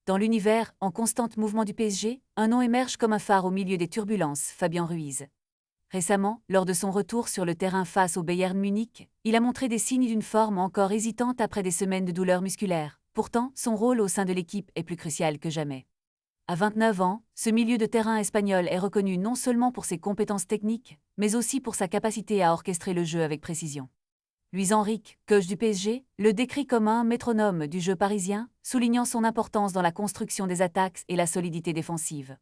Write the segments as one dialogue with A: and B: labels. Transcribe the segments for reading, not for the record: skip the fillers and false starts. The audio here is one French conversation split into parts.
A: Dans l'univers en constant mouvement du PSG, un nom émerge comme un phare au milieu des turbulences, Fabien Ruiz. Récemment, lors de son retour sur le terrain face au Bayern Munich, il a montré des signes d'une forme encore hésitante après des semaines de douleurs musculaires. Pourtant, son rôle au sein de l'équipe est plus crucial que jamais. À 29 ans, ce milieu de terrain espagnol est reconnu non seulement pour ses compétences techniques, mais aussi pour sa capacité à orchestrer le jeu avec précision. Luis Enrique, coach du PSG, le décrit comme un métronome du jeu parisien, soulignant son importance dans la construction des attaques et la solidité défensive.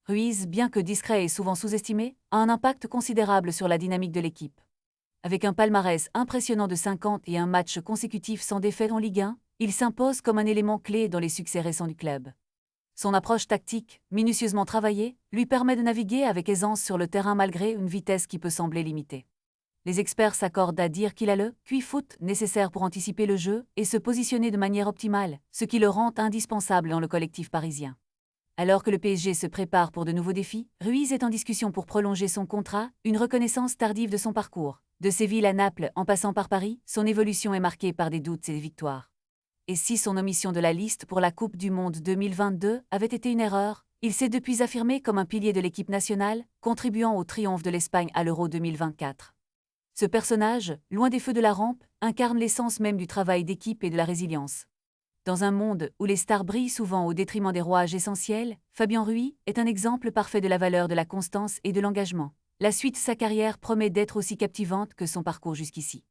A: Ruiz, bien que discret et souvent sous-estimé, a un impact considérable sur la dynamique de l'équipe. Avec un palmarès impressionnant de 50 et un match consécutif sans défaite en Ligue 1, il s'impose comme un élément clé dans les succès récents du club. Son approche tactique, minutieusement travaillée, lui permet de naviguer avec aisance sur le terrain malgré une vitesse qui peut sembler limitée. Les experts s'accordent à dire qu'il a le QI-foot nécessaire pour anticiper le jeu et se positionner de manière optimale, ce qui le rend indispensable dans le collectif parisien. Alors que le PSG se prépare pour de nouveaux défis, Ruiz est en discussion pour prolonger son contrat, une reconnaissance tardive de son parcours. De Séville à Naples, en passant par Paris, son évolution est marquée par des doutes et des victoires. Et si son omission de la liste pour la Coupe du Monde 2022 avait été une erreur, il s'est depuis affirmé comme un pilier de l'équipe nationale, contribuant au triomphe de l'Espagne à l'Euro 2024. Ce personnage, loin des feux de la rampe, incarne l'essence même du travail d'équipe et de la résilience. Dans un monde où les stars brillent souvent au détriment des rouages essentiels, Fabien Ruiz est un exemple parfait de la valeur de la constance et de l'engagement. La suite de sa carrière promet d'être aussi captivante que son parcours jusqu'ici.